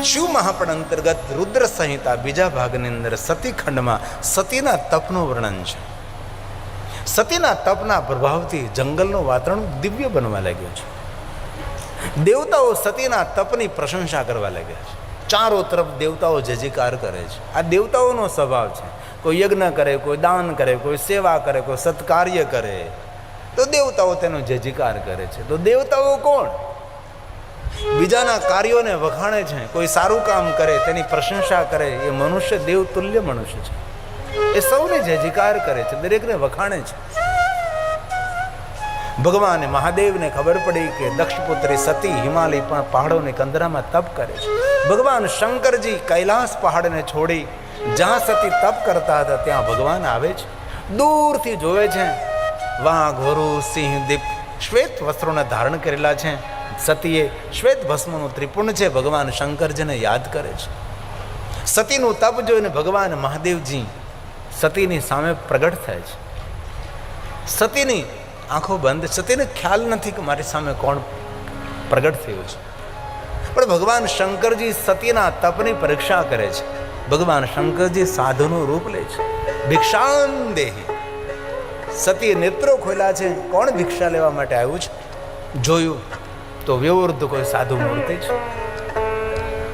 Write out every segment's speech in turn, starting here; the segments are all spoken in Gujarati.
શિવ મહાપુરાણ અંતર્ગત રુદ્ર સંહિતા બીજા ભાગની અંદર સતી ખંડમાં સતીના તપનું વર્ણન છે. સતીના તપના પ્રભાવથી જંગલનું વાતાવરણ દિવ્ય બનવા લાગ્યું છે. દેવતાઓ સતીના તપની પ્રશંસા કરવા લાગ્યા છે. ચારો તરફ દેવતાઓ જયજયકાર કરે છે. આ દેવતાઓનો સ્વભાવ છે. કોઈ યજ્ઞ કરે, કોઈ દાન કરે, કોઈ સેવા કરે, કોઈ સત્કાર્ય કરે, તો દેવતાઓ તેનો જયજયકાર કરે છે. તો દેવતાઓ કોણ? બીજાના કાર્યોને વખાણે છે. કોઈ સારું કામ કરે તેની પ્રશંસા કરે, એ મનુષ્ય દેવતુલ્ય મનુષ્ય છે. એ સૌને જયજયકાર કરે છે, દરેકને વખાણે છે. ભગવાન મહાદેવને ખબર પડી કે દક્ષપુત્રી સતી હિમાલય પણ પહાડોની કંદરામાં તપ કરે છે. ભગવાન શંકરજી કૈલાસ પહાડને છોડી જ્યાં સતી તપ કરતા હતા ત્યાં ભગવાન આવે છે. દૂરથી જોવે છે. વાઘ, વરુ, સિંહ, દીપ શ્વેત વસ્ત્રોને ધારણ કરેલા છે. સતીએ શ્વેત ભસ્મનું ત્રિપુંડ છે. ભગવાન શંકરજીને યાદ કરે છે. સતીનું તપ જોઈને ભગવાન મહાદેવજી સતીની સામે પ્રગટ થાય છે. સતીની આંખો બંધ. સતીને ખ્યાલ નથી કે મારી સામે કોણ પ્રગટ થયું છે. પણ ભગવાન શંકરજી સતીના તપની પરીક્ષા કરે છે. ભગવાન શંકરજી સાધુનું રૂપ લે છે. ભિક્ષાન દેહી. સતીએ નેત્રો ખોલ્યા છે. કોણ ભિક્ષા લેવા માટે આવ્યું છે? જોયું તો વ્યવૃદ્ધ કોઈ સાધુ મૂર્તિ છે.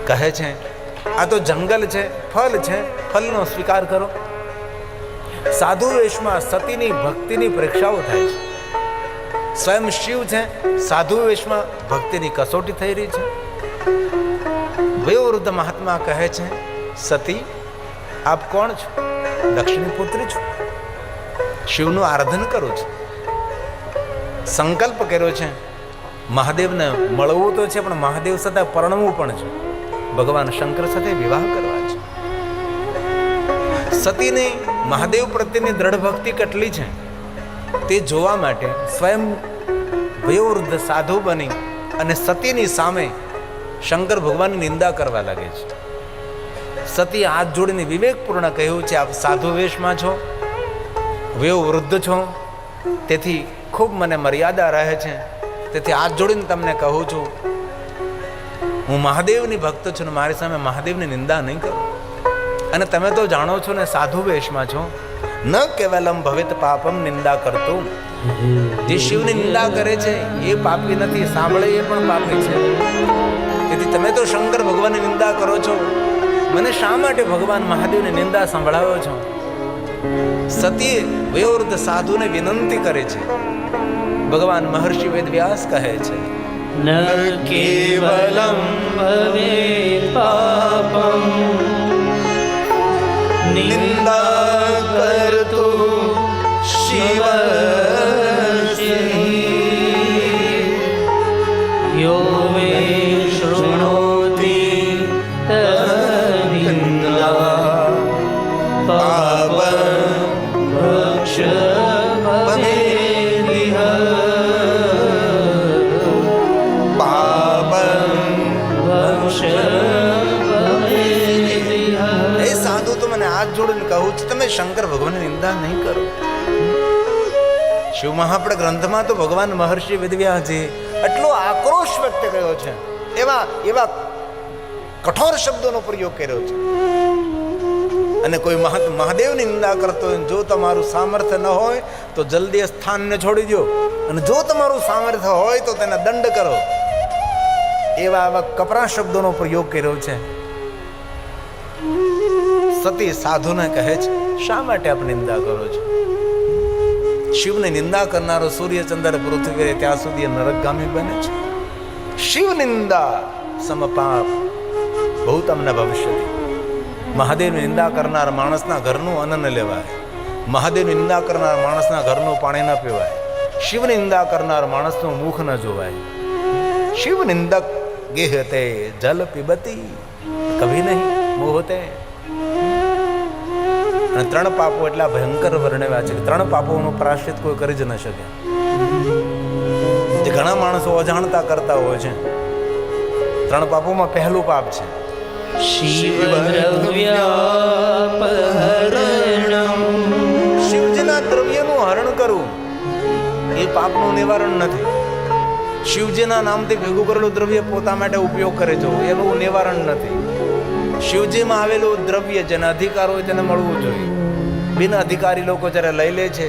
કહે છે આ તો જંગલ છે, ફલ છે, ફલનો સ્વીકાર કરો. સાધુ વેશમાં સતીની ભક્તિની પરીક્ષાઓ થાય છે. સ્વયં શિવ છે, સાધુ વેશમાં ભક્તિની કસોટી થઈ રહી છે. વયોવૃદ્ધ મહાત્મા કહે છે સતી આપ કોણ છો? દક્ષની પુત્રી છો. શિવનું આરાધન કરું છું. સંકલ્પ કર્યો છે મહાદેવને મળવું તો છે, પણ મહાદેવ સાથે પરણવું પણ છે. ભગવાન શંકર સાથે વિવાહ કરવા છે. સતીની મહાદેવ પ્રત્યેની દ્રઢ ભક્તિ કેટલી છે તે જોવા માટે સ્વયં વયોવૃદ્ધ સાધુ બની અને સતીની સામે શંકર ભગવાનની નિંદા કરવા લાગે છે. સતી હાથ જોડીને વિવેકપૂર્ણ કહ્યું છે આપ સાધુ વેશમાં છો, વયોવૃદ્ધ છો, તેથી ખૂબ મને મર્યાદા રહે છે. તેથી હાથ જોડીને તમને કહું છું હું મહાદેવની ભક્ત છું ને મારી સામે મહાદેવની નિંદા નહીં કરો. અને તમે તો જાણો છો ને સાધુ વેશમાં છો. ન કેવલમ ભવેત પાપમ નિંદા કરતું. જે શિવની નિંદા કરે છે એ પાપી નથી, સાંભળે એ પણ પાપી છે. તેથી તમે તો શંકર ભગવાનની નિંદા કરો છો, મને શા માટે ભગવાન મહાદેવની નિંદા સંભળાવો છો? સતીએ વયોવૃદ્ધ સાધુને વિનંતી કરે છે. ભગવાન મહર્ષિ વેદવ્યાસ કહે છે ન કેવલમ ભવેત પાપમ નિંદા કરતું શિવ યો મે શૃણોતિ તનિંદા પાપ ભક્ષ જોડીને કહું છું તમે શંકર ભગવાનની નિંદા નહીં કરો. શિવ મહાપુરાણ ગ્રંથમાં તો ભગવાન મહર્ષિ વેદવ્યાસજી એટલો આક્રોશ વ્યક્ત કર્યો છે, એવા કઠોર શબ્દોનો પ્રયોગ કર્યો છે. અને કોઈ મહાદેવની નિંદા કરતો હોય, જો તમારું સામર્થ્ય ન હોય તો જલ્દી સ્થાનને છોડી દો, અને જો તમારું સામર્થ્ય હોય તો તેને દંડ કરો. એવા કપરા શબ્દોનો પ્રયોગ કર્યો છે. સતી સાધુને કહે છે શા માટે આપ નિંદા કરો છો? શિવની નિંદા કરનારો સૂર્ય ચંદ્ર પૃથ્વી ત્યાં સુધી નરકગામી બને છે. શિવ નિંદા સમપાપ ભૂતમ ન ભવિષ્યતિ. મહાદેવની નિંદા કરનાર માણસના ઘરનું અન્ન ન લેવાય. મહાદેવની નિંદા કરનાર માણસના ઘરનું પાણી ન પીવાય. શિવની નિંદા કરનાર માણસનું મુખ ન જોવાય. શિવ નિંદક ગેહતે જલ પીબતી કભી નહીં મોહતે. અને 3 પાપો એટલા ભયંકર વર્ણવ્યા છે કે 3 પાપોનું પ્રાયશ્ચિત કોઈ કરી જ ન શકે. જે ઘણા માણસો અજાણતા કરતા હોય છે. 3 પાપોમાં પહેલું પાપ છે શિવજીના દ્રવ્યનું હરણ કરવું. એ પાપનું નિવારણ નથી. શિવજીના નામથી ભેગું કરેલું દ્રવ્ય પોતા માટે ઉપયોગ કરે છે, એનું નિવારણ નથી. શિવજીમાં આવેલું દ્રવ્ય જેને અધિકાર હોય તેને મળવું જોઈએ. બિન અધિકારી લોકો જ્યારે લઈ લે છે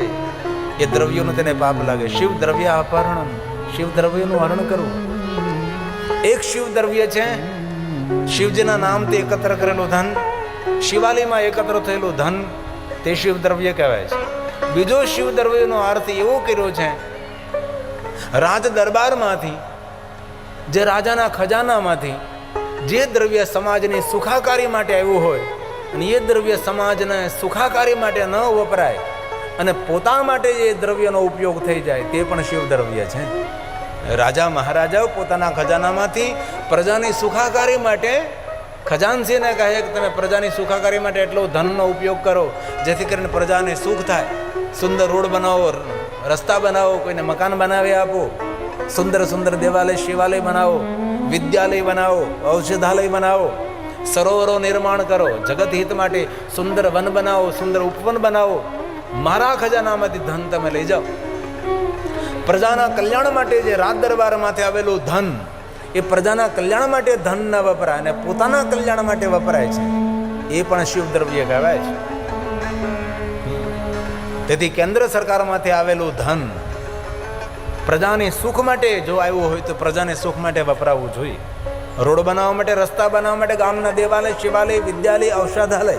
એ દ્રવ્યોનું તેને પાપ લાગે. શિવ દ્રવ્ય અપહરણ, શિવ દ્રવ્યનું હરણ કરવું. એક શિવ દ્રવ્ય છે શિવજીના નામથી એકત્ર કરેલું ધન, શિવાલયમાં એકત્ર થયેલું ધન, તે શિવ દ્રવ્ય કહેવાય છે. બીજો શિવ દ્રવ્યનો અર્થ એવો કર્યો છે રાજ દરબારમાંથી, જે રાજાના ખજાનામાંથી જે દ્રવ્ય સમાજની સુખાકારી માટે આવ્યું હોય અને એ દ્રવ્ય સમાજને સુખાકારી માટે ન વપરાય અને પોતા માટે એ દ્રવ્યનો ઉપયોગ થઈ જાય તે પણ શિવ દ્રવ્ય છે. રાજા મહારાજાઓ પોતાના ખજાનામાંથી પ્રજાની સુખાકારી માટે ખજાનસીને કહે કે તમે પ્રજાની સુખાકારી માટે એટલો ધનનો ઉપયોગ કરો જેથી કરીને પ્રજાને સુખ થાય. સુંદર રોડ બનાવો, રસ્તા બનાવો, કોઈને મકાન બનાવી આપો, સુંદર સુંદર દેવાલય શિવાલય બનાવો, વિદ્યાલય બનાવો, ઔષધાલય બનાવો, સરોવરો નિર્માણ કરો, જગત હિત માટે સુંદર વન બનાવો, સુંદર ઉપવન બનાવો. મારા ખજાનામાંથી ધન તમે લઈ જાઓ. પ્રજાના કલ્યાણ માટે જે રાજ દરબારમાંથી આવેલું ધન એ પ્રજાના કલ્યાણ માટે ધન ન વપરાય અને પોતાના કલ્યાણ માટે વપરાય છે, એ પણ શિવ દ્રવ્ય કહેવાય છે. તેથી કેન્દ્ર સરકારમાંથી આવેલું ધન પ્રજાની સુખ માટે જો આવ્યું હોય તો પ્રજાને સુખ માટે વપરાવવું જોઈએ. રોડ બનાવવા માટે, રસ્તા બનાવવા માટે, ગામના દેવાલય શિવાલય વિદ્યાલય ઔષધાલય,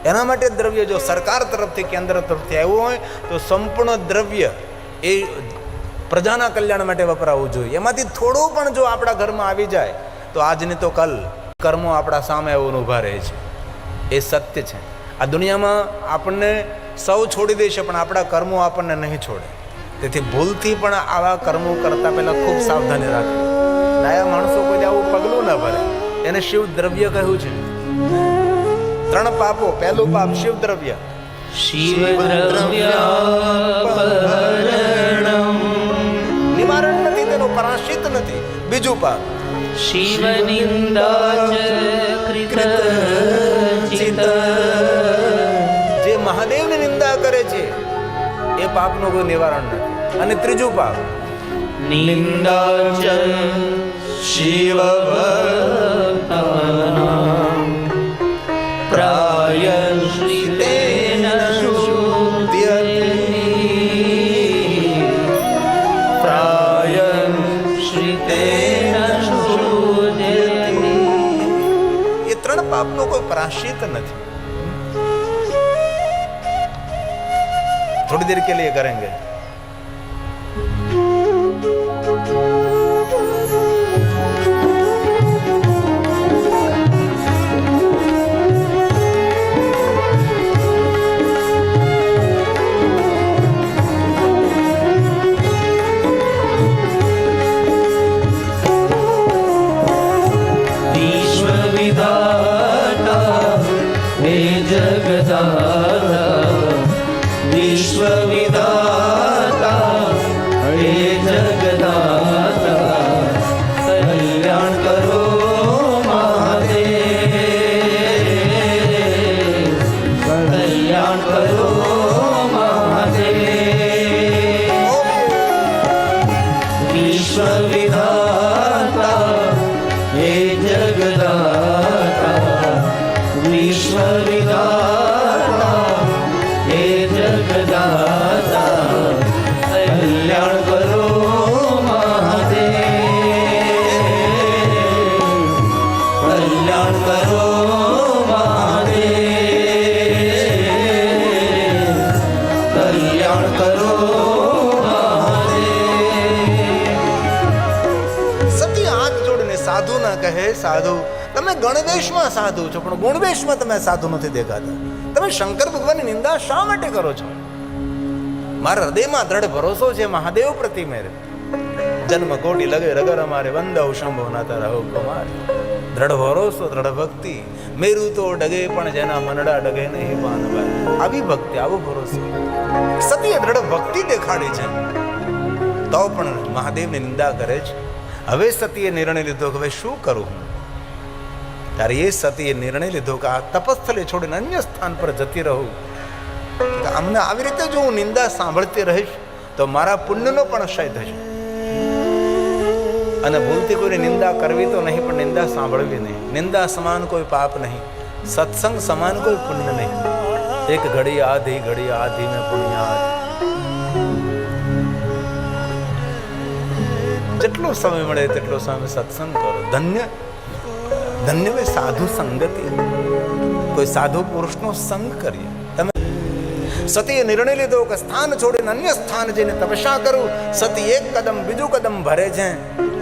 એના માટે દ્રવ્ય જો સરકાર તરફથી કેન્દ્ર તરફથી આવ્યું હોય તો સંપૂર્ણ દ્રવ્ય એ પ્રજાના કલ્યાણ માટે વપરાવવું જોઈએ. એમાંથી થોડું પણ જો આપણા ઘરમાં આવી જાય તો આજની તો કલ કર્મો આપણા સામે આવીને ઊભા રહે છે. એ સત્ય છે. આ દુનિયામાં આપણને સૌ છોડી દેશે પણ આપણા કર્મો આપણને નહીં છોડે. તેથી ભૂલથી પણ આવા કર્મો કરતા પહેલા ખૂબ સાવધાની રાખવી. ડાયા માણસો કોઈ આવું પગલું ન ભરે. એને શિવ દ્રવ્ય કહ્યું છે. 3 પાપો. પહેલું પાપ શિવ દ્રવ્ય, શિવ દ્રવ્યાપહરણમ, નિવારણ નથી, તેનો પરાશ્રિત નથી. બીજું પાપ શિવ નિંદા કૃતચિત, જે મહાદેવની નિંદા કરે છે એ પાપનું કોઈ નિવારણ નથી. અને ત્રીજું પાપ નિંદા ચ શિવ ભક્તાનામ પ્રાયશ્ચિતેન શુદ્ધ્યતે, પ્રાયશ્ચિતેન શુદ્ધ્યતે. એ 3 પાપનો કોઈ પ્રાશ્ચિત નથી. थोड़ी देर के लिए करेंगे. વિશ્વવિધાતા હે જગદાતા, વિશ્વવિધાતા હે જગદાતા, કલ્યાણ કરો મહાદેવ, કલ્યાણ કરો મહાદેવ. વિશ્વવિધાતા હે જગદાતા, વિશ્વવિધાતા હે જગદાતા, કલ્યાણ કરો મહાદેવ, કલ્યાણ કરો મહાદેવ, કલ્યાણ કરો મહાદેવ. સતી હાથ જોડીને સાધુ ના કહે, સાધુ તમે ગણવેશમાં સાધુ છો પણ ગુણવેશમાં તમે સાધુ નથી દેખાતા. તમે શંકર ભગવાનની નિંદા શા માટે કરો છો? મારા હૃદયમાં દ્રઢ ભરોસો છે મહાદેવ પ્રતિ મેરે. જન્મ કોટી લગે રગર અમારે વંદવ શંભો નાતા રહો કુમાર. દ્રઢ ભરોસો, દ્રઢ ભક્તિ, મેરું તો ડગે પણ જેના મનડા ડગે નહીં પાનભાઈ. આવી ભક્તિ, આવો ભરોસો. સતીએ દ્રઢ ભક્તિ દેખાડી છે તો પણ મહાદેવની નિંદા કરે છે. હવે સતીએ નિર્ણય લીધો કે હવે શું કરું? ત્યારે એ સતીએ નિર્ણય લીધો કે આ તપસ્થલે છોડીને અન્ય સ્થાન પર જતી રહું. અમને આવી રીતે જો હું નિંદા સાંભળતી રહીશ તો મારા પુણ્યનો પણ ક્ષય થશે. અને ભૂલથી કોઈની નિંદા કરવી તો નહીં, પણ નિંદા સાંભળવી નહીં. નિંદા સમાન કોઈ પાપ નહીં, સત્સંગ સમાન કોઈ પુણ્ય નહીં. એક ઘડી આધી મેં પુણ્યાદ. જેટલો સમય મળે તેટલો સમય સત્સંગ કરો. ધન્ય ધન્ય વે સાધુ સંગતિ. કોઈ સાધુ પુરુષનો સંગ કરીએ. તમે સતીએ નિર્ણય લીધો કે સ્થાન છોડીને અન્ય સ્થાન જઈને તપસ્યા કરું. સતી એક કદમ બીજું કદમ ભરે છે.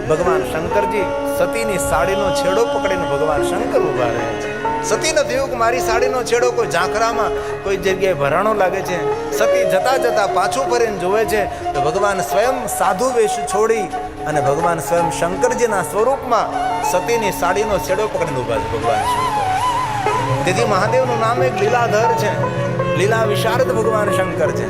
ભગવાન શંકરજી સતીની સાડીનો છેડો પકડીને ભગવાન શંકર ઉભા રહે છે. સતીને થયું કે મારી સાડીનો છેડો કોઈ ઝાંખરામાં કોઈ જગ્યાએ ભરાણો લાગે છે. સતી જતા જતા પાછું ફરીને જોવે છે તો ભગવાન સ્વયં સાધુ વેશ છોડી અને ભગવાન સ્વયં શંકરજીના સ્વરૂપમાં સતીની સાડીનો છેડો પકડીને ઉભા છે ભગવાન શંકર. તેથી મહાદેવનું નામ એક લીલાધર છે, લીલા વિશારદ ભગવાન શંકર છે.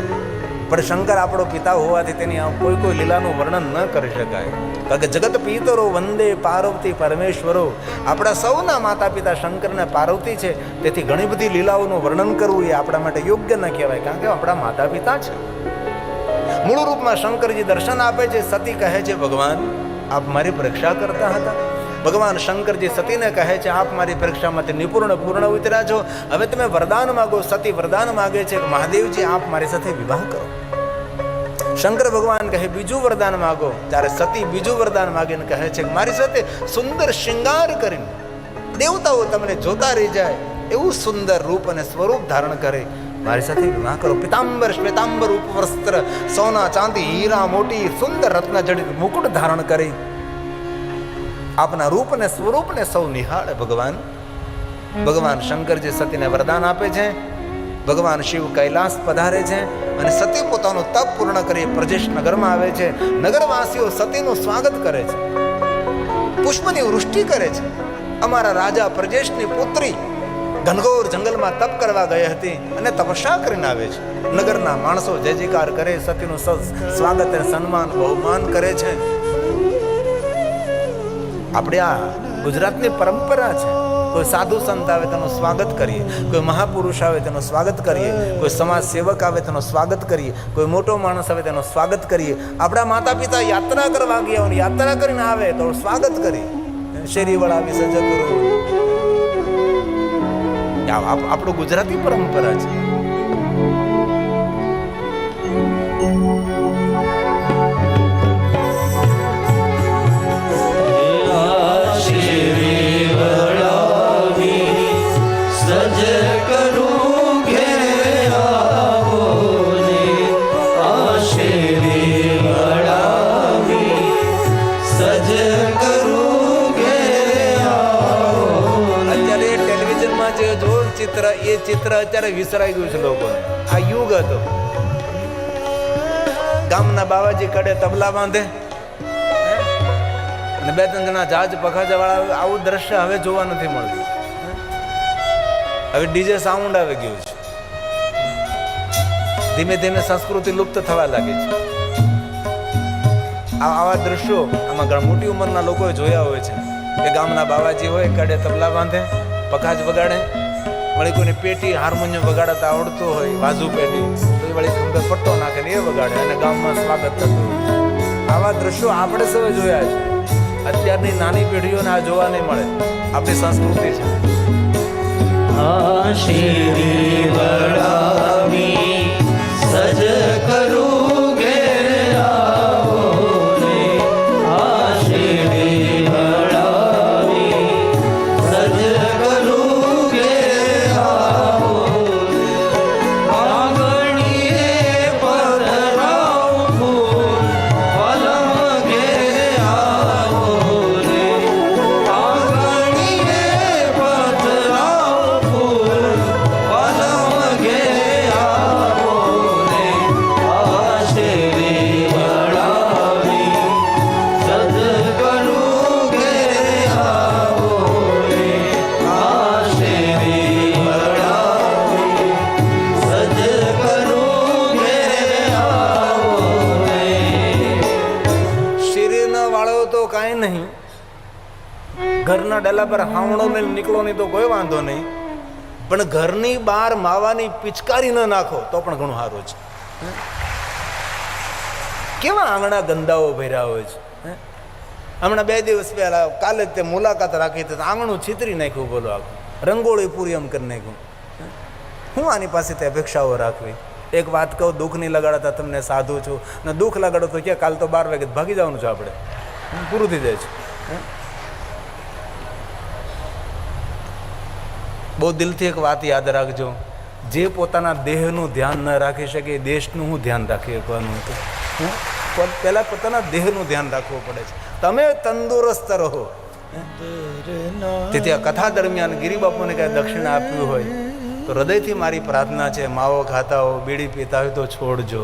પણ શંકર આપણો પિતા હોવાથી તેની કોઈ લીલાનું વર્ણન ન કરી શકાય. કારણ કે જગત પિતરો વંદે પાર્વતી પરમેશ્વરો. આપણા સૌના માતા પિતા શંકર અને પાર્વતી છે. તેથી ઘણી બધી લીલાઓનું વર્ણન કરવું એ આપણા માટે યોગ્ય ન કહેવાય, કારણ કે આપણા માતા પિતા છે. મૂળ રૂપમાં શંકરજી દર્શન આપે છે. સતી કહે છે ભગવાન આપ મારી પરીક્ષા કરતા હતા. ભગવાન શંકરજી સતીને કહે છે આપ મારી પરીક્ષામાંથી નિપુર્ણ પૂર્ણ ઉતર્યા છો, હવે તમે વરદાન માગો. સતી વરદાન માગે છે કે મહાદેવજી આપ મારી સાથે વિવાહ કરો. શંકર ભગવાન કહે બીજું વરદાન માગો. ત્યારે સતી બીજું વરદાન માગીને કહે છે કે મારી સાથે સુંદર શૃંગાર કરીને દેવતાઓ તમને જોતા રહી જાય એવું સુંદર રૂપ અને સ્વરૂપ ધારણ કરે મારી સાથે વિવાહ કરો. પિતાંબર શ્વેતાંબર ઉપવસ્ત્ર, સોના ચાંદી હીરા મોટી સુંદર રત્ન જડિત મુકુટ ધારણ કરી આપના રૂપ અને સ્વરૂપને સૌ નિહાળે. ભગવાન શંકરજી સતીને વરદાન આપે છે. ભગવાન શિવ કૈલાસ પધારે છે અને સતી પોતાનું તપ પૂર્ણ કરી પ્રજેશ નગરમાં આવે છે. નગરવાસીઓ સતીનું સ્વાગત કરે છે, પુષ્પની વૃષ્ટિ કરે છે. અમારા રાજા પ્રજેશની પુત્રી ઘનઘોર જંગલમાં તપ કરવા ગઈ હતી અને તપસ્યા કરીને આવે છે. નગરના માણસો જય જયકાર કરે, સતીનું સ્વાગત અને સન્માન બહુમાન કરે છે. આપણે આ ગુજરાતની પરંપરા છે. કોઈ સાધુ સંત આવે તેનું સ્વાગત કરીએ, કોઈ મહાપુરુષ આવે તેનું સ્વાગત કરીએ, કોઈ સમાજ સેવક આવે તેનું સ્વાગત કરીએ, કોઈ મોટો માણસ આવે તેનું સ્વાગત કરીએ. આપણા માતા પિતા યાત્રા કરવા ગયા હોય, યાત્રા કરીને આવે તો સ્વાગત કરીએ. શેરી વળા વિસર્જ કરો. આપણું ગુજરાતી પરંપરા છે. એ ચિત્ર અત્યારે વિસરાઈ ગયું છે લોકોને. આ યુગ હતો. ગામના બાવાજી કડે તબલા બાંધે અને બે ત્રણ જણા જહાજ પખાજા વાળા. આવું દ્રશ્ય હવે જોવા નથી મળતું. હવે ડીજે સાઉન્ડ આવી ગયું છે. ધીમે ધીમે સંસ્કૃતિ લુપ્ત થવા લાગી છે. આવા દ્રશ્યો આમાં ઘણા મોટી ઉંમરના લોકોએ જોયા હોય છે કે ગામના બાવાજી હોય કડે તબલા બાંધે, પખાજ વગાડે, વળી કોઈને પેટી હાર્મોનિયમ વગાડતા આવડતું હોય, વાજુ પેટી, તો વળી ખંભે પટ્ટો નાખે ને એ વગાડે અને ગામમાં સ્વાગત થતું. આવા દ્રશ્યો આપણે સૌ જોયા છે. અત્યારની નાની પેઢીઓને આ જોવા નહીં મળે. આપણી સંસ્કૃતિ છે. શેરી વડાવી સજ કરું ઘેર આવો રે. શેરી વડાવી સજ કરું ઘેર આવો રે. આંગણીએ પધરાવું ફૂલ પલમ ઘેર આવો રે. આંગણીએ પધરાવું ફૂલ પલમ ઘેર આવો રે. શેરી વડાવી સજ કરું ઘેર આવો રે. શેરી વડાવી સજ કરું ઘેર આવો રે. શરીર ન વાળો તો કાંઈ નહીં, ઘરના ડેલા પર હાવણો ને નીકળો નહીં તો કોઈ વાંધો નહીં, પણ ઘરની બહાર માવાની પિચકારી ન નાખો તો પણ ઘણું સારું છે. કેવા આંગણા ગંદાઓ ભર્યા હોય છે. હમણાં 2 દિવસ પહેલા કાલે જ તે મુલાકાત રાખી તો આંગણું છિતરી નાખ્યું, બોલો આખું રંગોળી પૂરી એમ કરી નાખ્યું. હું આની પાસેથી અપેક્ષાઓ રાખવી? એક વાત કહું, દુઃખ નહીં લગાડતા તમને સાધુ છું, ને દુઃખ લગાડો તો ક્યાં કાલ તો 12 વાગે ભાગી જવાનું છે, આપણે પૂરું થઈ જાય છે. બહુ દિલથી એક વાત યાદ રાખજો, જે પોતાના દેહનું ધ્યાન ન રાખી શકે એ દેશનું હું ધ્યાન રાખી શકવાનું હતું. પહેલાં પોતાના દેહનું ધ્યાન રાખવું પડે છે. તમે તંદુરસ્ત રહો. તેથી આ કથા દરમિયાન ગિરિબાપુને કાંઈ દક્ષિણા આપ્યું હોય તો હૃદયથી મારી પ્રાર્થના છે, માવો ખાતા હો, બીડી પીતા હોય તો છોડજો.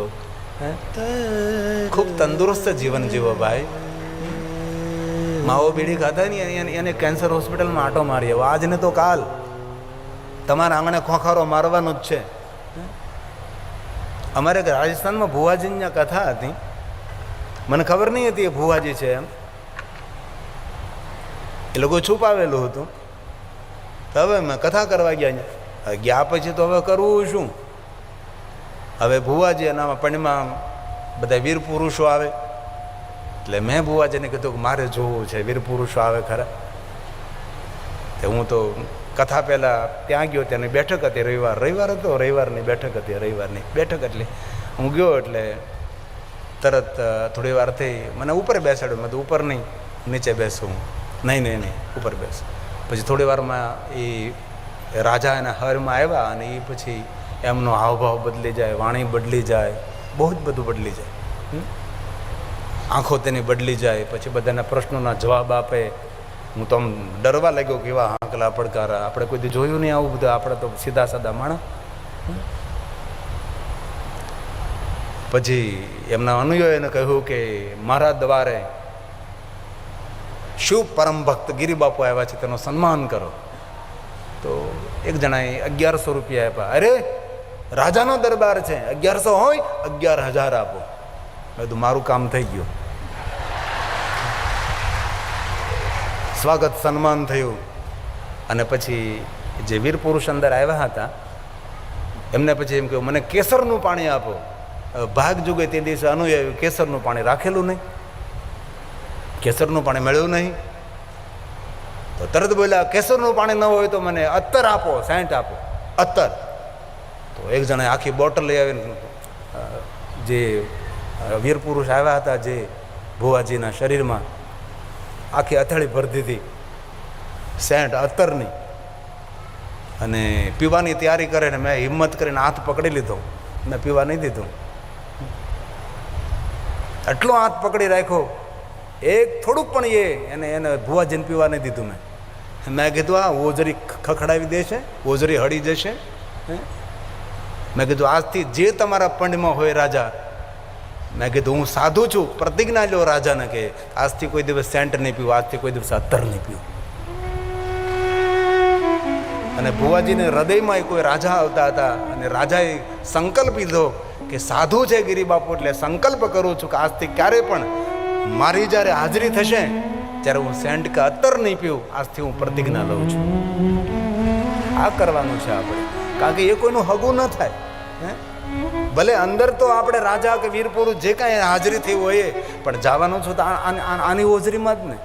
ખૂબ તંદુરસ્ત જીવન જીવો ભાઈ. માવો બીડી ખાતા નહીં એને કેન્સર હોસ્પિટલમાં આંટો મારી આવો. આજને તો કાલ તમારા આંગણે ખોખારો મારવાનો જ છે. અમારે રાજસ્થાનમાં ભુવાજીની કથા હતી, મને ખબર નહીં હતી એ ભુવાજી છે એમ, એ લોકો છુપાવેલું હતું. તો હવે મેં કથા કરવા ગયા પછી તો હવે કરવું શું? હવે ભુવાજી એનામાં પણમાં બધા વીર પુરુષો આવે, એટલે મેં ભુવાજીને કીધું કે મારે જોવું છે, વીર પુરુષો આવે ખરા. તે હું તો કથા પહેલાં ત્યાં ગયો, ત્યાંની બેઠક હતી, રવિવાર હતો, રવિવારની બેઠક હતી. રવિવારની બેઠક એટલે હું ગયો એટલે તરત થોડી વાર થઈ મને ઉપર બેસાડ્યો. મેં તો ઉપર નહીં, નીચે બેસું. નહીં ઉપર બેસ. પછી થોડી વારમાં એ રાજા એના હરમાં આવ્યા અને એ પછી એમનો હાવભાવ બદલી જાય, વાણી બદલી જાય, બહુ જ બધું બદલી જાય. આંખો તેની બદલી જાય. પછી બધાના પ્રશ્નોના જવાબ આપે. હું તો આમ ડરવા લાગ્યો કે એવા આંકલા પડકારા આપણે કોઈ દી જોયું નહીં આવું બધું. આપણે તો સીધા સાદા માણસ. પછી એમના અનુયાયીને કહ્યું કે મારા દ્વારે શિવ પરમ ભક્ત ગિરિબાપુ આવ્યા છે, તેનો સન્માન કરો. તો એક જણાએ 1100 રૂપિયા આપ્યા. અરે રાજાનો દરબાર છે, 1100 હોય 11,000 આપો. બધું મારું કામ થઈ ગયું. સ્વાગત સન્માન થયું. અને પછી જે વીર પુરુષ અંદર આવ્યા હતા એમને પછી એમ કહ્યું મને કેસરનું પાણી આપો. ભાગ જુગે તે દિવસે અનુયાયી કેસરનું પાણી રાખેલું નહીં, કેસરનું પાણી મળ્યું નહીં. તો તરત બોલ્યા કેસરનું પાણી ન હોય તો મને અત્તર આપો, 60 આપો અત્તર. તો એક જણે આખી બોટલ લઈ આવીને જે વીર પુરુષ આવ્યા હતા જે ભુવાજીના શરીરમાં આખી અથાળી ભરી દીધી 60 અત્તરની. અને પીવાની તૈયારી કરે ને મેં હિંમત કરીને હાથ પકડી લીધો, મેં પીવા નહીં દીધું. એટલો હાથ પકડી રાખ્યો, એક થોડુંક પણ એને ભુવાજીને પીવા નહીં દીધું. મેં કીધું આ ઓજરી ખખડાવી દેશે, ઓજરી હળી જશે. મેં કીધું આજથી જે તમારા પંડમાં હોય રાજા, મેં કીધું હું સાધુ છું, પ્રતિજ્ઞા લ્યો રાજાને કે આજથી કોઈ દિવસ સેન્ટ નહીં પીવું, આજથી કોઈ દિવસ અત્તર નહીં પીવું. અને ભુવાજીને હૃદયમાં કોઈ રાજા આવતા હતા અને રાજાએ સંકલ્પ લીધો કે સાધુ છે ગિરિબાપુ એટલે સંકલ્પ કરું છું કે આજથી ક્યારે પણ મારી જ્યારે હાજરી થશે ત્યારે હું સેન્ટ કે અત્તર નહીં પીવું. આજથી હું પ્રતિજ્ઞા લઉં છું. આ કરવાનું છે આપણે, કારણ કે એ કોઈનું હગું ન થાય. ભલે અંદર તો આપણે રાજા કે વીર પુરુષ જે કાંઈ હાજરી થઈ હોય પણ જવાનું છું તો આની હોજરીમાં જ ને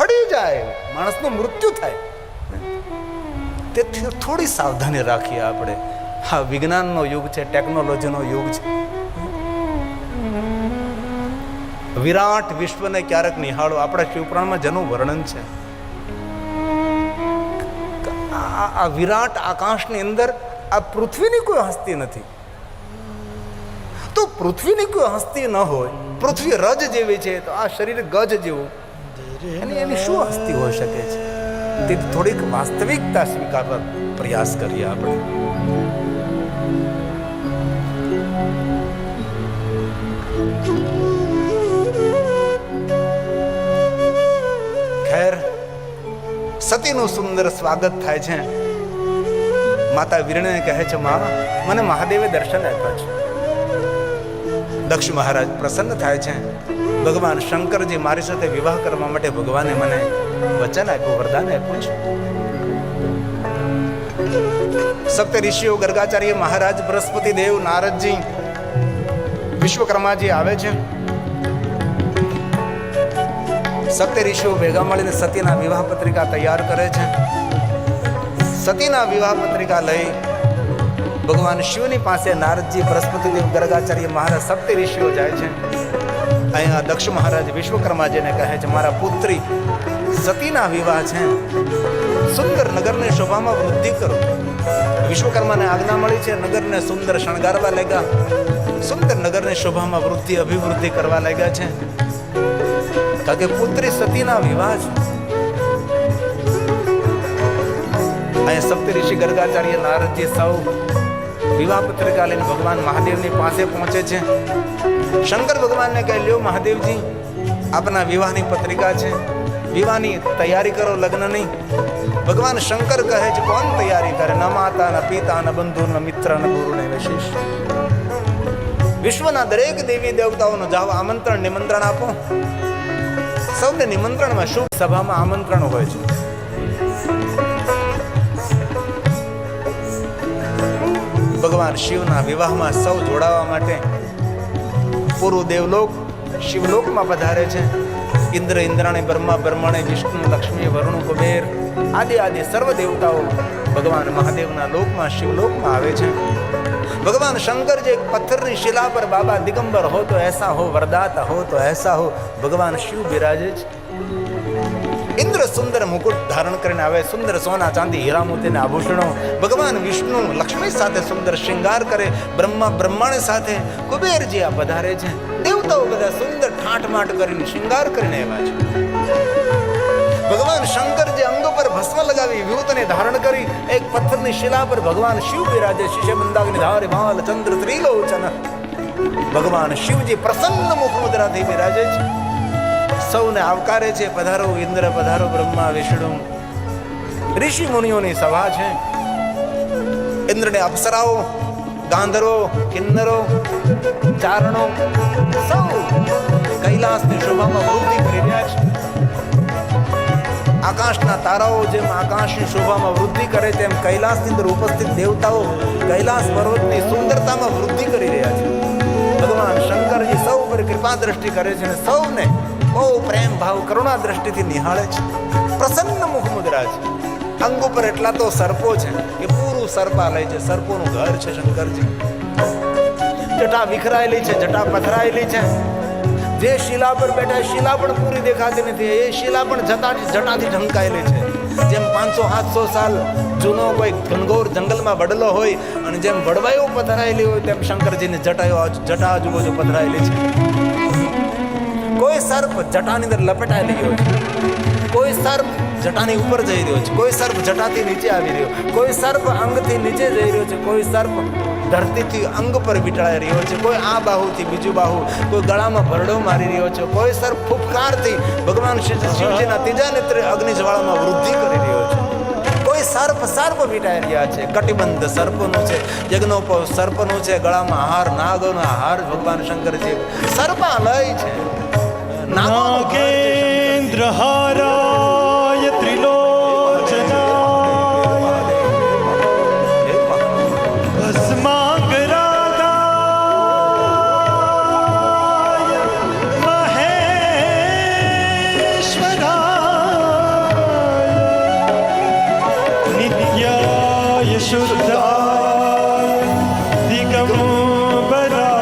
હળી જાય, માણસનું મૃત્યુ થાય. તેથી થોડી સાવધાની રાખીએ આપણે. હા, વિજ્ઞાનનો યુગ છે, ટેકનોલોજીનો યુગ છે. વિરાટ વિશ્વને ક્યારેક નિહાળો. આપણા શિવપુરાણમાં જેનું વર્ણન છે, આ વિરાટ આકાશની અંદર આ પૃથ્વીની કોઈ હસ્તી નથી. તો પૃથ્વીની કોઈ હસ્તી ન હોય, પૃથ્વી રજ જેવી છે તો આ શરીર ગજ જેવું, એની શું હસ્તી હોઈ શકે છે? તેથી થોડીક વાસ્તવિકતા સ્વીકારવા પ્રયાસ કરીએ આપણે. ખેર, સતીનું સુંદર સ્વાગત થાય છે. માતા વીરને કહે છે માં, મને મહાદેવે દર્શન આપ્યા છે. દક્ષ મહારાજ પ્રસન્ન થાય છે. ભગવાન શંકરજી મારી સાથે વિવાહ કરવા માટે ભગવાને મને વચન આપ્યું, વરદાન આપ્યું છે. સપ્ત ઋષિઓ, ગર્ગાચાર્ય મહારાજ, બૃહસ્પતિ દેવ, નારદજી, વિશ્વકર્માજી આવે છે. સપ્ત ઋષિઓ ભેગા મળીને સતીના વિવાહ પત્રિકા તૈયાર કરે છે. સતીના વિવાહ પત્રિકા લઈ ભગવાન શિવની પાસે નારદજી, બૃહસ્પતિદેવ, ગર્ગાચાર્ય મહારાજ સપ્ત ઋષિઓ જાય છે. અહીંયા દક્ષ મહારાજ વિશ્વકર્માજીને કહે છે, મારા પુત્રી સતીના વિવાહ છે, સુંદર નગરની શોભામાં વૃદ્ધિ કરો. વિશ્વકર્માને આજ્ઞા મળી છે, નગરને સુંદર શણગારવા લાગ્યા, સુંદર નગરની શોભામાં વૃદ્ધિ અભિવૃદ્ધિ કરવા લાગ્યા છે. કારણ કે પુત્રી સતીના વિવાહ છે. અહીંયા સપ્ત ઋષિ, ગર્ગાચાર્ય, નારદજી સૌ વિવાહ પત્રિકા લઈને ભગવાન મહાદેવની પાસે પહોંચે છે. શંકર ભગવાનને કહે, લ્યો મહાદેવજી, આપના વિવાહની પત્રિકા છે, વિવાહની તૈયારી કરો, લગ્નની. ભગવાન શંકર કહે છે, કોણ તૈયારી કરે? ન માતા, ન પિતા, ન બંધુ, ન મિત્ર, ન ગુરુ, ન વિશેષ. વિશ્વના દરેક દેવી દેવતાઓનો જાઓ, આમંત્રણ નિમંત્રણ આપો. સૌને નિમંત્રણમાં, શુભ સભામાં આમંત્રણ હોય છે. ભગવાન શિવના વિવાહમાં સૌ જોડાવા માટે પૂર્વ દેવલોક શિવલોકમાં પધારે છે. ઇન્દ્ર, ઇન્દ્રાણી, બ્રહ્મા, બ્રહ્મણી, વિષ્ણુ, લક્ષ્મી, વરુણ, કુબેર આદિ સર્વ દેવતાઓ ભગવાન મહાદેવના લોકમાં, શિવલોકમાં આવે છે. ભગવાન શંકર જે પથ્થરની શિલા પર બાબા દિગંબર હો તો એસા હો, વરદાતા હો તો એસા હો, ભગવાન શિવ બિરાજે છે. ઇન્દ્ર સુંદર મુકુટ ધારણ કરીને આવે, સુંદર સોના ચાંદી હીરા મોતીના આભૂષણો. ભગવાન વિષ્ણુ લક્ષ્મી સાથે સુંદર શૃંગાર કરે, બ્રહ્મા બ્રહ્માણી સાથે, કુબેરજી આ પધારે છે. દેવતાઓ બધા સુંદર ઠાઠમાઠ કરીને શૃંગાર કરીને આવ્યા છે. ભગવાન શંકર જે અંગ પર ભસ્મ લગાવી, વિભૂતને ધારણ કરી, એક પથ્થરની શિલા પર ભગવાન શિવ બિરાજે. શિષ્ય મંદાગ્નિ ધારે ભાલ ચંદ્ર ત્રિલોચન. ભગવાન શિવજી પ્રસન્ન મુખ મુદ્રાથી બિરાજે છે. સૌને આવકારે છે, પધારો ઇન્દ્ર, પધારો બ્રહ્મા, વિષ્ણુ. ઋષિ મુનિઓની સભા છે. ઇન્દ્રને અપ્સરાઓ, ગાંધર્વો, કિન્નરો, ચારણો સૌ કૈલાસની શોભામાં વૃદ્ધિ કરી રહ્યા છે. આકાશના તારાઓ જેમ આકાશની શોભામાં વૃદ્ધિ કરે, તેમ કૈલાસની અંદર ઉપસ્થિત દેવતાઓ કૈલાસ પર્વતની સુંદરતામાં વૃદ્ધિ કરી રહ્યા છે. ભગવાન શંકરજી સૌ પર કૃપા દ્રષ્ટિ કરે છે અને સૌને બહુ પ્રેમ ભાવ, કરુણા દ્રષ્ટિથી નિહાળે છે. પ્રસન્ન મુખ મુદ્રા છે. અંગ ઉપર એટલા તો સર્પો છે કે પૂરું સર્પાલય છે. સર્પોનું ઘર છે શંકરજી. જટા વિખરાયેલી છે, જટા પથરાયેલી છે. જે શિલા પર બેઠા, શિલા પણ પૂરી દેખાતી નથી. એ શિલા પણ જટાથી ઢંકાયેલી છે. જેમ 500-700 સાલ જૂનો કોઈ ઘનઘોર જંગલમાં વડલો હોય અને જેમ વડવાઈઓ પથરાયેલી હોય, તેમ શંકરજીની જટા આજુબાજુ પથરાયેલી છે. કોઈ સર્પ જટાની અંદર લપેટાઈ ગયો છે, કોઈ સર્પ જટાની ઉપર જઈ રહ્યો છે, કોઈ સર્પ જટાથી નીચે આવી રહ્યો, કોઈ સર્પ અંગથી નીચે જઈ રહ્યો છે, કોઈ સર્પ ધરતીથી અંગ પર વીંટળાઈ રહ્યો છે, કોઈ આ બાહુથી બીજું બાહુ, કોઈ ગળામાં ભરડો મારી રહ્યો છે, કોઈ સર્પ ફૂફકારથી ભગવાન શિવજીના ત્રીજા નેત્રે અગ્નિ જ્વાળામાં વૃદ્ધિ કરી રહ્યો છે. કોઈ સર્પ વીંટાઈ રહ્યા છે. કટિબંધ સર્પનું છે, યજ્ઞોપવ સર્પનું છે, ગળામાં હાર, નાગોનો હાર ભગવાન શંકરજી સર્પાલય છે. નાગેન્દ્રહારાય ત્રિલોચનાય ભસ્માંગરાગાય મહેશ્વરાય નિત્યાય શુદ્ધાય દિગંબરાય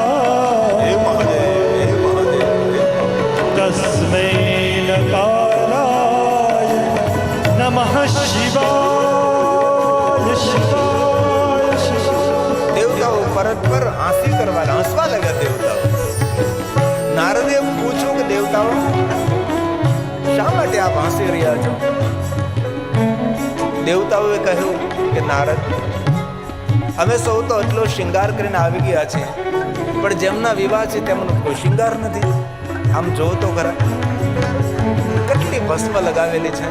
દેવતાઓ પરસ્પર હસવા લાગ્યા. દેવતાઓ નારદે પૂછ્યું કે દેવતાઓ શા માટે આપ હસી રહ્યા છો? દેવતાઓએ કહ્યું કે નારદ, અમે સૌ તો એટલો શૃંગાર કરીને આવી ગયા છે, પણ જેમના વિવાહ છે તેમનો કોઈ શૃંગાર નથી. આમ જો તો ખરા, કેટલી ભસ્મ લગાવેલી છે,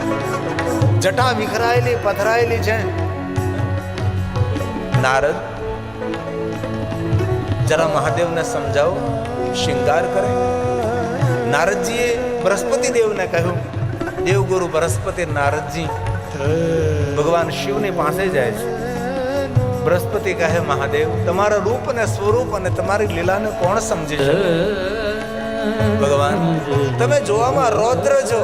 જટા વિખરાયેલી પથરાયેલી છે. નારદ, જરા મહાદેવને સમજાવો, શૃંગાર કરે. નારદજીએ બૃહસ્પતિ દેવને કહ્યું. દેવગુરુ બૃહસ્પતિ નારદજી ભગવાન શિવની પાસે જાય છે. બૃહસ્પતિ કહે, મહાદેવ, તમારા રૂપ અને સ્વરૂપ અને તમારી લીલાને કોણ સમજી શકે? ભગવાન તમે જોવામાં રૌદ્ર છો,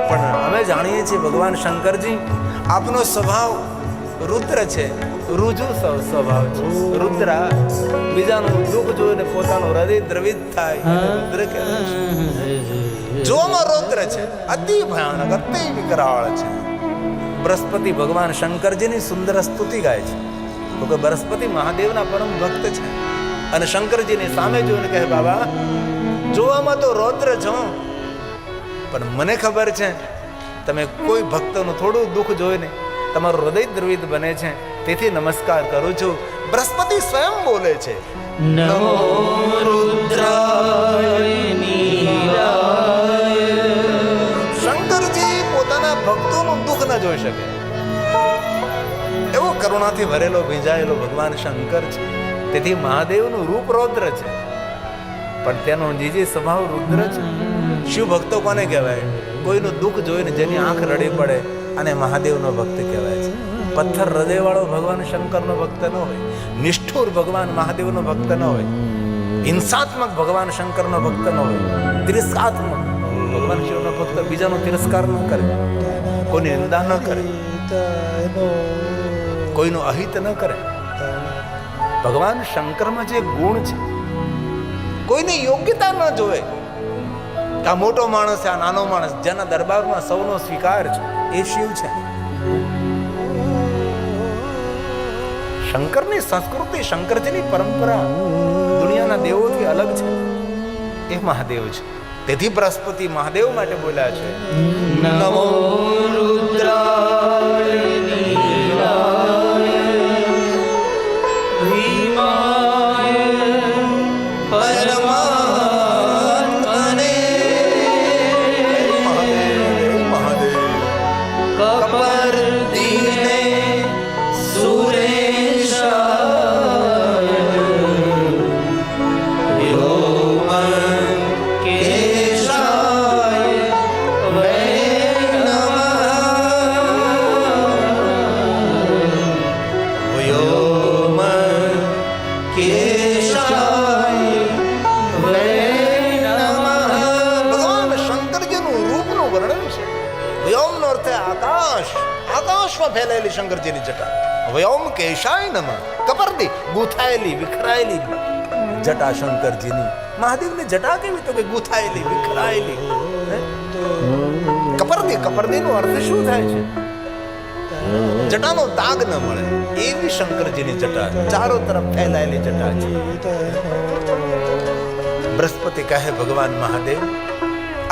પણ અમે જાણીએ છીએ ભગવાન શંકરજી આપનો સ્વભાવ રુદ્ર છે, રુજુ સ્વભાવ છે. રુદ્રા બીજાનું દુઃખ જોઈને પોતાનું હૃદય દ્રવિત થાય એને રુદ્ર કહેવાય છે. જોવામાં રૌદ્ર છે, અતિ ભયાનક, અતિ વિકરાળ છે. બૃહસ્પતિ ભગવાન શંકરજીની સુંદર સ્તુતિ ગાય છે. તો કે બૃહસ્પતિ મહાદેવના પરમ ભક્ત છે અને શંકરજીની સામે જોઈને કહે બાબા જોવામાં તો રૌદ્ર છો, પણ મને ખબર છે તમે કોઈ ભક્તનું થોડું દુઃખ જોઈને તમારું હૃદય દ્રવિત બને છે, તેથી નમસ્કાર કરું છું. બૃહસ્પતિ સ્વયં બોલે છે નમો રુદ્રાય નીલાય. શંકરજી પોતાના ભક્તોનું દુઃખ ન જોઈ શકે એવો કરુણાથી ભરેલો ભીંજાયેલો ભગવાન શંકર છે. તેથી મહાદેવનું રૂપ રૌદ્ર છે, પણ તેનો જે સ્વભાવ રુદ્ર છે. શિવ ભક્તો કોને કહેવાય? કોઈનું દુઃખ જોઈને જેની આંખ રડી પડે અને મહાદેવનો ભક્ત કહેવાય છે. પથ્થર હૃદયવાળો ભગવાન શંકરનો ભક્ત ન હોય, નિષ્ઠુર ભગવાન મહાદેવનો ભક્ત ન હોય, હિંસાત્મક ભગવાન શંકરનો ભક્ત ન હોય, તિરસ્કાત્મક ભગવાન શિવનો ભક્ત બીજાનો તિરસ્કાર ન કરે, કોઈની નિંદા ન કરે, કોઈનું અહિત ન કરે. ભગવાન શંકરમાં જે ગુણ છે, કોઈની યોગ્યતા ન જોવે કે આ મોટો માણસ છે, આ નાનો માણસ, જેના દરબારમાં સૌનો સ્વીકાર છે એ શિવ છે. શંકરની સંસ્કૃતિ, શંકરજીની પરંપરા દુનિયાના દેવોથી અલગ છે, એ મહાદેવ છે. તેથી બૃહસ્પતિ મહાદેવ માટે બોલ્યા છે નમો રુદ્રાય નીલાય ભીમાય પરમાત્મને કપર્દિને સુરેશાય વ્યોમકેશાય વૈ નમઃ. વ્યોમકેશાય વૈ નમઃ. ભગવાન શંકરજીનું રૂપનું વર્ણન છે. વ્યોમનો અર્થ આકાશ, આકાશમાં ફેલાયેલી શંકરજીની જટા. વ્યોમ કેશાય નમઃ. કપર્દી ગૂંથાયેલી વિખરાયેલી જટા શંકરજીની. મહાદેવની જટા કેવી? તો કે ગૂંથાયેલી વિખરાયેલી. કપર્દી, કપર્દીનો અર્થ શું થાય છે? જટાનો દાગ ન મળે એવી શંકરજીની જટા, ચારો તરફ ફેલાયેલી જટા છે. બૃહસ્પતિ કહે ભગવાન મહાદેવ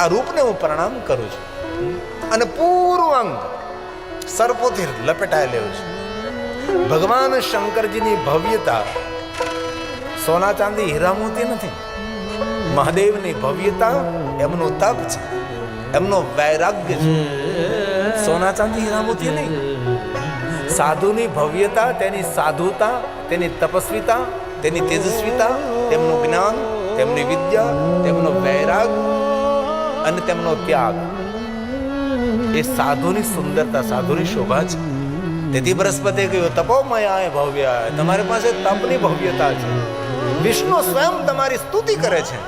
આ રૂપને હું પ્રણામ કરું છું અને પૂર્વાંગ સર્પોથી લપેટાયેલો છે. ભગવાન શંકરજીની ભવ્યતા સોના ચાંદી હીરા મોતી નથી. મહાદેવની ભવ્યતા એમનું તપ છે, એમનો વૈરાગ્ય છે. સોના ચાંદી હીરા મોતી નહીં. સાધુની ભવ્યતા તેની સાધુતા, તેની તપસ્વીતા, તેની તેજસ્વીતા, તેમનું જ્ઞાન, તેમની વિદ્યા, તેમનો વૈરાગ અને તેમનો ત્યાગ, એ સાધુની સુંદરતા, સાધુની શોભા છે. તેથી બૃહસ્પતિએ કહ્યું તપોમયાય ભવ્ય, તમારી પાસે તપની ભવ્યતા છે. વિષ્ણુ સ્વયં તમારી સ્તુતિ કરે છે.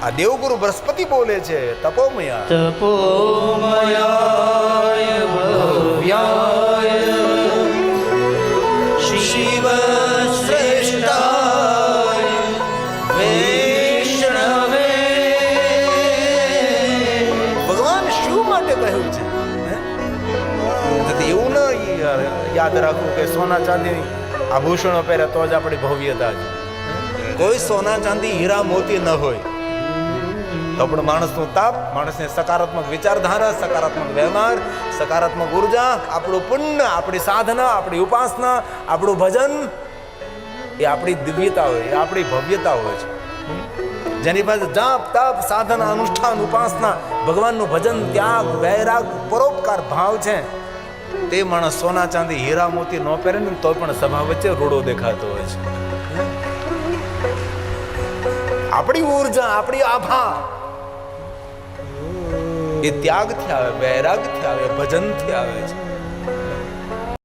આ દેવગુરુ બૃહસ્પતિ બોલે છે તપોમયા. તપોમયાય ભવ્યાય શિવ શ્રેષ્ઠાય વૈષ્ણવે. ભગવાન શિવ માટે કહ્યું છે. એવું ન યાદ રાખવું કે સોના ચાંદીની આભૂષણો પહેરે તો જ આપણી ભવ્યતા છે. કોઈ સોના ચાંદી હીરા મોતી ન હોય તો પણ માણસનું તાપ, માણસને સકારાત્મક વિચારધારા, સકારાત્મક વ્યવહાર, સકારાત્મક ઉર્જા, આપણું પુણ્ય, આપણી સાધના, આપણી ઉપાસના, આપણું ભજન, એ આપણી દિવ્યતા હોય, એ આપણી ભવ્યતા હોય છે. જેની પાસે જાપ, તપ, સાધના, અનુષ્ઠાન, ઉપાસના, ભગવાનનું ભજન, ત્યાગ, વૈરાગ, પરોપકાર ભાવ છે, તે માણસ સોના ચાંદી હીરા મોતી ન પહેરે ને તો પણ સભા વચ્ચે રૂડો દેખાતો હોય છે. આપણી ઉર્જા, આપણી આભા એ ત્યાગથી આવે, વૈરાગથી આવે, ભજનથી આવે છે.